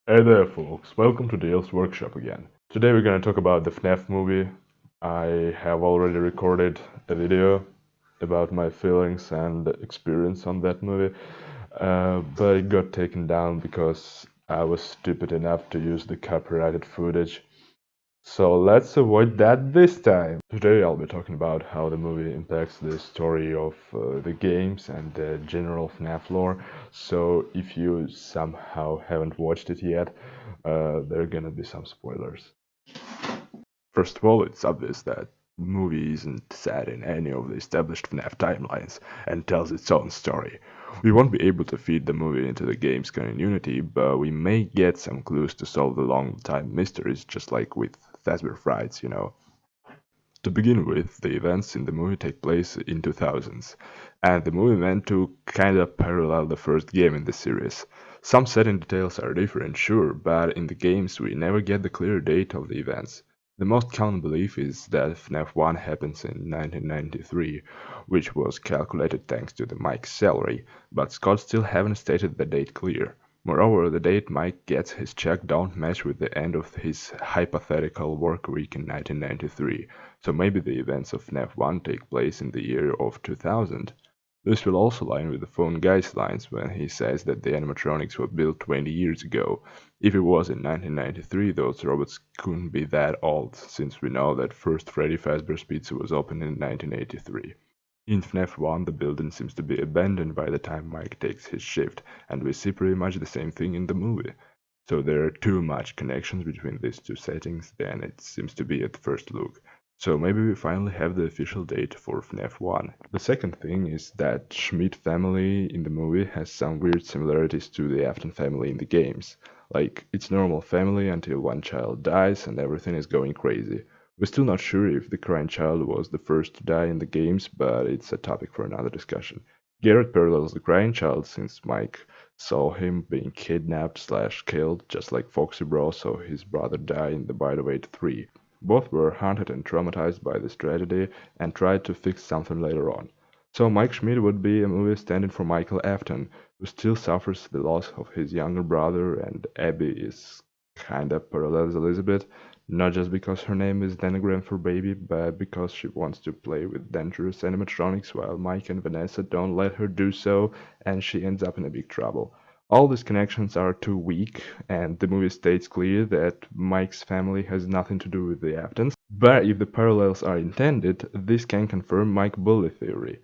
Hey there folks, welcome to Dale's Workshop again. Today we're gonna talk about the FNAF movie. I have already recorded a video about my feelings and experience on that movie, but it got taken down because I was stupid enough to use the copyrighted footage. So let's avoid that this time. Today I'll be talking about how the movie impacts the story of the games and the general FNAF lore. So if you somehow haven't watched it yet, there are gonna be some spoilers. First of all, it's obvious that the movie isn't set in any of the established FNAF timelines and tells its own story. We won't be able to feed the movie into the game's continuity, but we may get some clues to solve the long-time mysteries, just like with Fazbear Frights. To begin with, the events in the movie take place in 2000s, and the movie meant to kinda parallel the first game in the series. Some setting details are different, sure, but in the games we never get the clear date of the events. The most common belief is that FNAF 1 happens in 1993, which was calculated thanks to the Mike's salary, but Scott still haven't stated the date clear. Moreover, the date Mike gets his check don't match with the end of his hypothetical work week in 1993, so maybe the events of FNAF 1 take place in the year of 2000. This will also line with the phone guy's lines when he says that the animatronics were built 20 years ago. If it was in 1993, those robots couldn't be that old, since we know that first Freddy Fazbear's Pizza was opened in 1983. In FNAF 1, the building seems to be abandoned by the time Mike takes his shift, and we see pretty much the same thing in the movie. So there are too much connections between these two settings than it seems to be at first look. So maybe we finally have the official date for FNAF 1. The second thing is that Schmidt family in the movie has some weird similarities to the Afton family in the games. Like, it's normal family until one child dies and everything is going crazy. We're still not sure if the crying child was the first to die in the games, but it's a topic for another discussion. Garrett parallels the crying child since Mike saw him being kidnapped slash killed, just like Foxy Bro saw his brother die in the Bite of 3. Both were haunted and traumatized by this tragedy and tried to fix something later on. So Mike Schmidt would be a movie stand-in for Michael Afton, who still suffers the loss of his younger brother, and Abby is kinda parallels Elizabeth, not just because her name is Danagram for baby, but because she wants to play with dangerous animatronics while Mike and Vanessa don't let her do so, and she ends up in a big trouble. All these connections are too weak, and the movie states clear that Mike's family has nothing to do with the Aftons. But if the parallels are intended, this can confirm Mike Bully theory.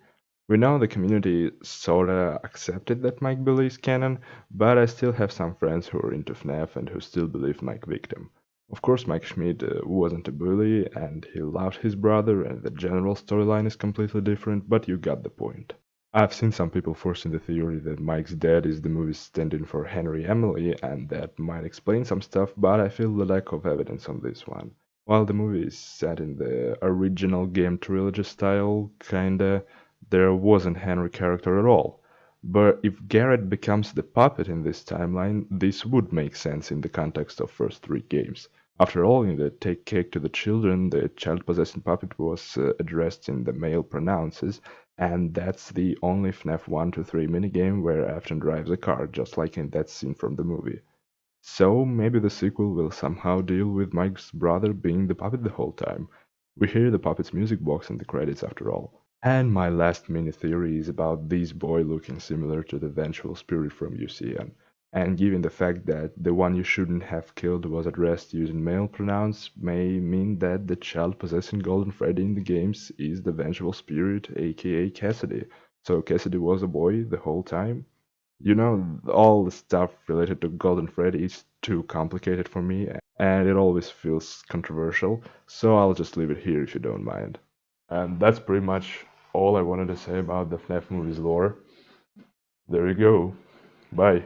We know the community sorta accepted that Mike Bully is canon, but I still have some friends who are into FNAF and who still believe Mike victim. Of course, Mike Schmidt wasn't a bully, and he loved his brother, and the general storyline is completely different, but you got the point. I've seen some people forcing the theory that Mike's dad is the movie's stand-in for Henry Emily, and that might explain some stuff, but I feel the lack of evidence on this one. While the movie is set in the original game trilogy style, kinda, there wasn't Henry character at all. But if Garrett becomes the puppet in this timeline, this would make sense in the context of first three games. After all, in the Take Cake to the Children, the child-possessing puppet was addressed in the male pronouns, and that's the only FNAF 1 to 3 minigame where Afton drives a car, just like in that scene from the movie. So maybe the sequel will somehow deal with Mike's brother being the puppet the whole time. We hear the puppet's music box in the credits after all. And my last mini theory is about this boy looking similar to the vengeful spirit from UCN. And given the fact that the one you shouldn't have killed was addressed using male pronouns, may mean that the child possessing Golden Freddy in the games is the vengeful spirit, aka Cassidy. So Cassidy was a boy the whole time? All the stuff related to Golden Freddy is too complicated for me, and it always feels controversial, so I'll just leave it here if you don't mind. And that's pretty much all I wanted to say about the FNAF movies lore. There you go. Bye.